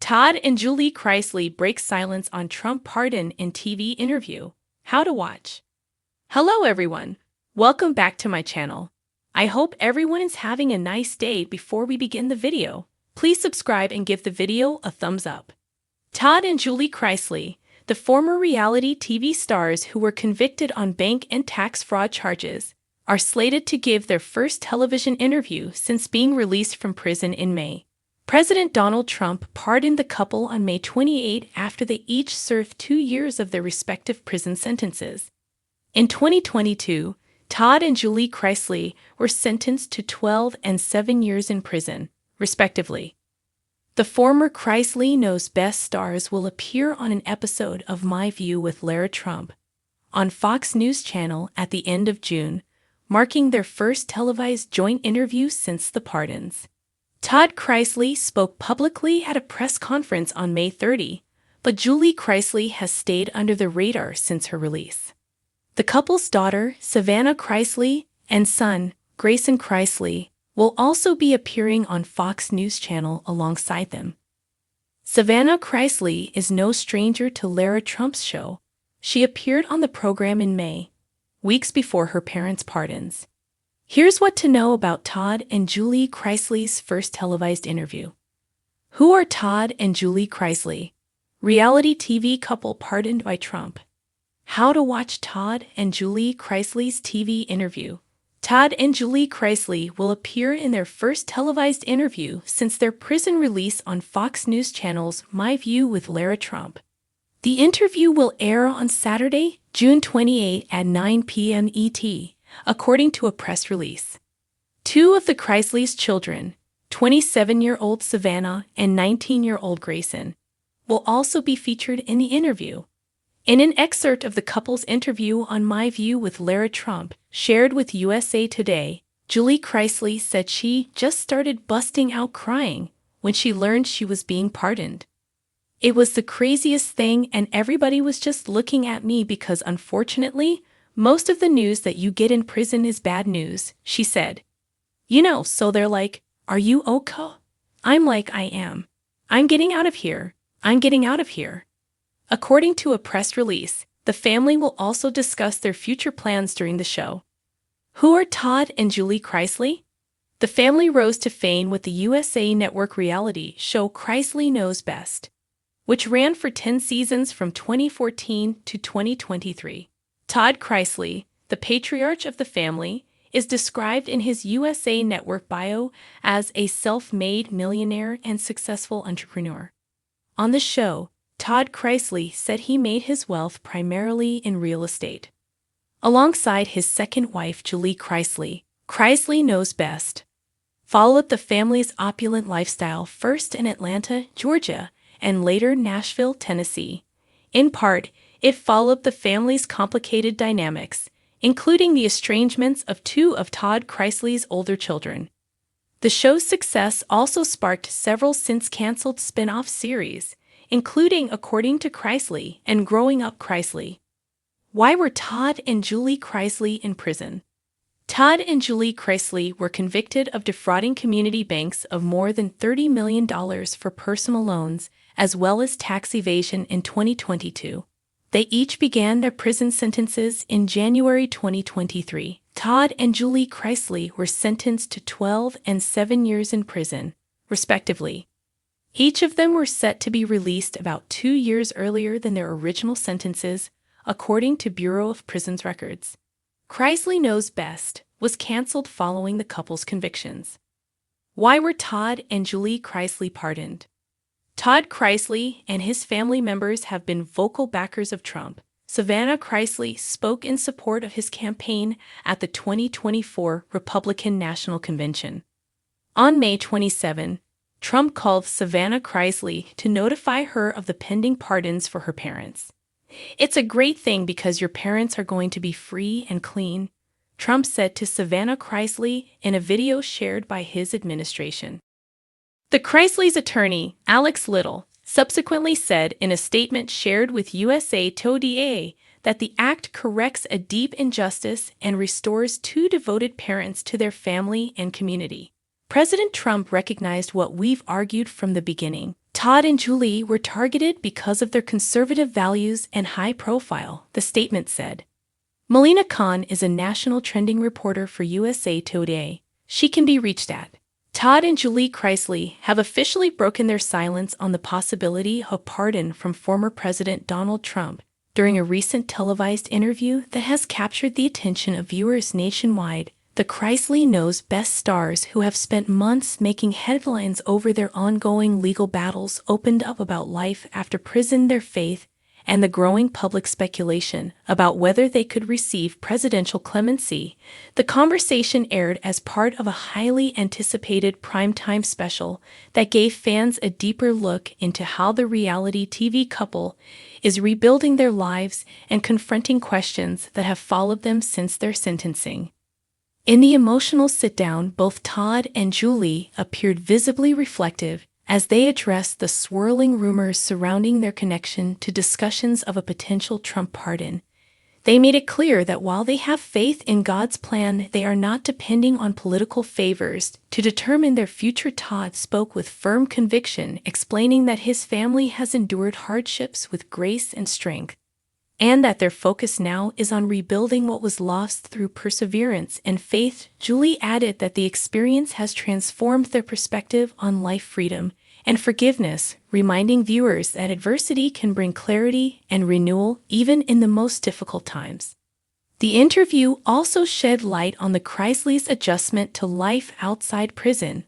Todd and Julie Chrisley break silence on Trump pardon in TV interview. How to watch. Hello everyone. Welcome back to my channel. I hope everyone is having a nice day. Before we begin the video, please subscribe and give the video a thumbs up. Todd and Julie Chrisley, the former reality TV stars who were convicted on bank and tax fraud charges, are slated to give their first television interview since being released from prison in May. President Donald Trump pardoned the couple on May 28 after they each served 2 years of their respective prison sentences. In 2022, Todd and Julie Chrisley were sentenced to 12 and 7 years in prison, respectively. The former Chrisley Knows Best stars will appear on an episode of My View with Lara Trump on Fox News Channel at the end of June, marking their first televised joint interview since the pardons. Todd Chrisley spoke publicly at a press conference on May 30, but Julie Chrisley has stayed under the radar since her release. The couple's daughter, Savannah Chrisley, and son, Grayson Chrisley, will also be appearing on Fox News Channel alongside them. Savannah Chrisley is no stranger to Lara Trump's show. She appeared on the program in May, weeks before her parents' pardons. Here's what to know about Todd and Julie Chrisley's first televised interview. Who are Todd and Julie Chrisley? Reality TV couple pardoned by Trump. How to watch Todd and Julie Chrisley's TV interview. Todd and Julie Chrisley will appear in their first televised interview since their prison release on Fox News Channel's My View with Lara Trump. The interview will air on Saturday, June 28 at 9 p.m. ET. According to a press release. 2 of the Chrisley's children, 27-year-old Savannah and 19-year-old Grayson, will also be featured in the interview. In an excerpt of the couple's interview on My View with Lara Trump, shared with USA Today, Julie Chrisley said she just started busting out crying when she learned she was being pardoned. It was the craziest thing, and everybody was just looking at me because unfortunately, most of the news that you get in prison is bad news, she said. So they're like, "Are you okay?" I'm like, "I am. I'm getting out of here. I'm getting out of here." According to a press release, the family will also discuss their future plans during the show. Who are Todd and Julie Chrisley? The family rose to fame with the USA Network reality show Chrisley Knows Best, which ran for 10 seasons from 2014 to 2023. Todd Chrisley, the patriarch of the family, is described in his USA Network bio as a self-made millionaire and successful entrepreneur. On the show, Todd Chrisley said he made his wealth primarily in real estate. Alongside his second wife, Julie Chrisley, Chrisley Knows Best followed the family's opulent lifestyle first in Atlanta, Georgia, and later Nashville, Tennessee. In part, it followed the family's complicated dynamics, including the estrangements of 2 of Todd Chrisley's older children. The show's success also sparked several since-canceled spin-off series, including According to Chrisley and Growing Up Chrisley. Why were Todd and Julie Chrisley in prison? Todd and Julie Chrisley were convicted of defrauding community banks of more than $30 million for personal loans, as well as tax evasion in 2022. They each began their prison sentences in January 2023. Todd and Julie Chrisley were sentenced to 12 and 7 years in prison, respectively. Each of them were set to be released about 2 years earlier than their original sentences, according to Bureau of Prisons records. Chrisley Knows Best was canceled following the couple's convictions. Why were Todd and Julie Chrisley pardoned? Todd Chrisley and his family members have been vocal backers of Trump. Savannah Chrisley spoke in support of his campaign at the 2024 Republican National Convention. On May 27, Trump called Savannah Chrisley to notify her of the pending pardons for her parents. "It's a great thing because your parents are going to be free and clean," Trump said to Savannah Chrisley in a video shared by his administration. The Chrisley's attorney, Alex Little, subsequently said in a statement shared with USA Today that the act corrects a deep injustice and restores 2 devoted parents to their family and community. President Trump recognized what we've argued from the beginning. Todd and Julie were targeted because of their conservative values and high profile, the statement said. Melina Khan is a national trending reporter for USA Today. She can be reached at. Todd and Julie Chrisley have officially broken their silence on the possibility of pardon from former President Donald Trump during a recent televised interview that has captured the attention of viewers nationwide. The Chrisley Knows Best stars who have spent months making headlines over their ongoing legal battles opened up about life after prison, their faith, and the growing public speculation about whether they could receive presidential clemency. The conversation aired as part of a highly anticipated primetime special that gave fans a deeper look into how the reality TV couple is rebuilding their lives and confronting questions that have followed them since their sentencing. In the emotional sit-down, both Todd and Julie appeared visibly reflective as they addressed the swirling rumors surrounding their connection to discussions of a potential Trump pardon. They made it clear that while they have faith in God's plan, they are not depending on political favors to determine their future. Todd spoke with firm conviction, explaining that his family has endured hardships with grace and strength, and that their focus now is on rebuilding what was lost through perseverance and faith. Julie added that the experience has transformed their perspective on life, freedom, and forgiveness, reminding viewers that adversity can bring clarity and renewal even in the most difficult times. The interview also shed light on the Chrisleys' adjustment to life outside prison,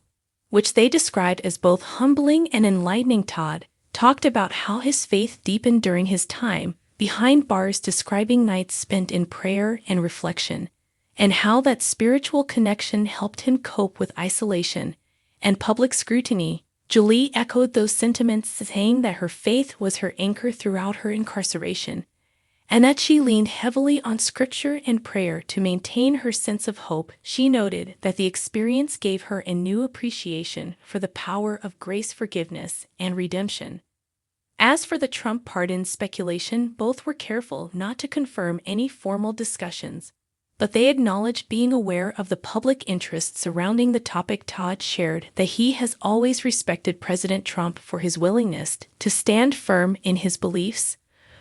which they described as both humbling and enlightening. Todd talked about how his faith deepened during his time behind bars, describing nights spent in prayer and reflection, and how that spiritual connection helped him cope with isolation and public scrutiny. Julie echoed those sentiments, saying that her faith was her anchor throughout her incarceration, and that she leaned heavily on scripture and prayer to maintain her sense of hope. She noted that the experience gave her a new appreciation for the power of grace, forgiveness, and redemption. As for the Trump pardon speculation, both were careful not to confirm any formal discussions, but they acknowledged being aware of the public interest surrounding the topic. Todd shared that he has always respected President Trump for his willingness to stand firm in his beliefs,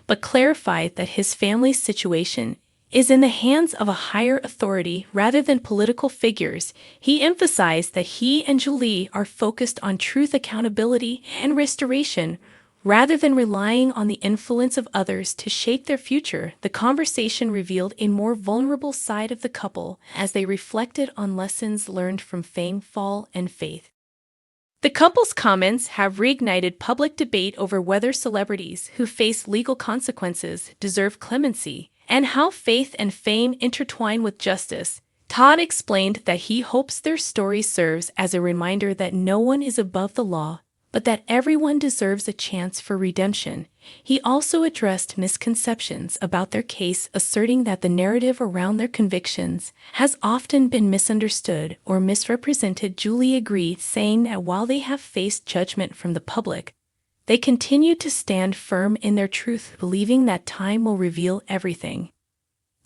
but clarified that his family's situation is in the hands of a higher authority rather than political figures. He emphasized that he and Julie are focused on truth, accountability, and restoration, rather than relying on the influence of others to shape their future. The conversation revealed a more vulnerable side of the couple as they reflected on lessons learned from fame, fall, and faith. The couple's comments have reignited public debate over whether celebrities who face legal consequences deserve clemency and how faith and fame intertwine with justice. Todd explained that he hopes their story serves as a reminder that no one is above the law, but that everyone deserves a chance for redemption. He also addressed misconceptions about their case, asserting that the narrative around their convictions has often been misunderstood or misrepresented. Julie agreed, saying that while they have faced judgment from the public, they continue to stand firm in their truth, believing that time will reveal everything.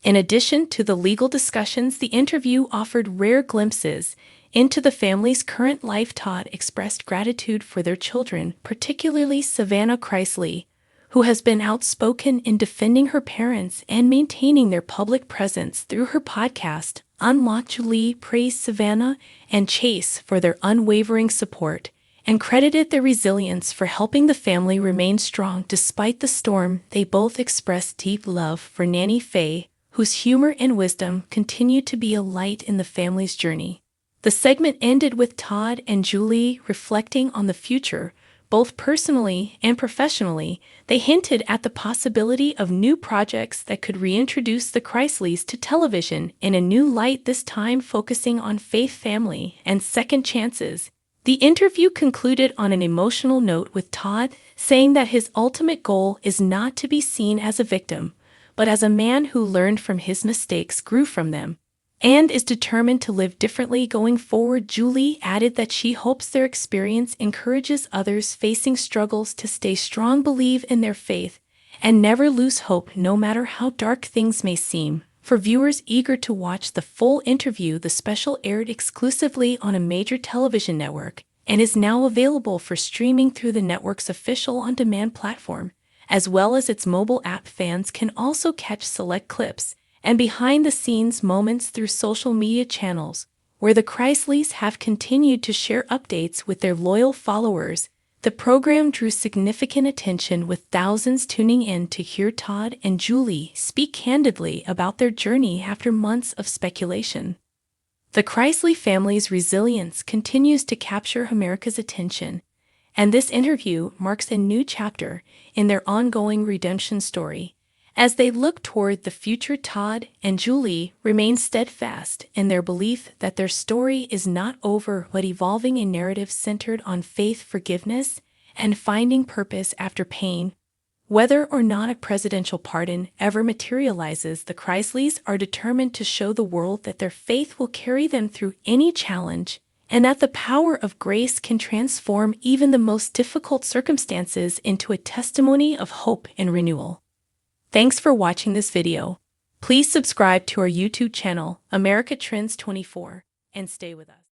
In addition to the legal discussions, the interview offered rare glimpses into the family's current life. Todd expressed gratitude for their children, particularly Savannah Chrisley, who has been outspoken in defending her parents and maintaining their public presence through her podcast, Unlocked. Julie praised Savannah and Chase for their unwavering support and credited their resilience for helping the family remain strong despite the storm. They both expressed deep love for Nanny Faye, whose humor and wisdom continue to be a light in the family's journey. The segment ended with Todd and Julie reflecting on the future, both personally and professionally. They hinted at the possibility of new projects that could reintroduce the Chrisleys to television in a new light, this time focusing on faith, family, and second chances. The interview concluded on an emotional note, with Todd saying that his ultimate goal is not to be seen as a victim, but as a man who learned from his mistakes, grew from them, and is determined to live differently going forward. Julie added that she hopes their experience encourages others facing struggles to stay strong, believe in their faith, and never lose hope no matter how dark things may seem. For viewers eager to watch the full interview, the special aired exclusively on a major television network and is now available for streaming through the network's official on-demand platform, as well as its mobile app. Fans can also catch select clips and behind-the-scenes moments through social media channels, where the Chrisleys have continued to share updates with their loyal followers. The program drew significant attention, with thousands tuning in to hear Todd and Julie speak candidly about their journey after months of speculation. The Chrisley family's resilience continues to capture America's attention, and this interview marks a new chapter in their ongoing redemption story. As they look toward the future, Todd and Julie remain steadfast in their belief that their story is not over, but evolving, a narrative centered on faith, forgiveness, and finding purpose after pain. Whether or not a presidential pardon ever materializes, the Chrisleys are determined to show the world that their faith will carry them through any challenge, and that the power of grace can transform even the most difficult circumstances into a testimony of hope and renewal. Thanks for watching this video. Please subscribe to our YouTube channel, America Trends 24, and stay with us.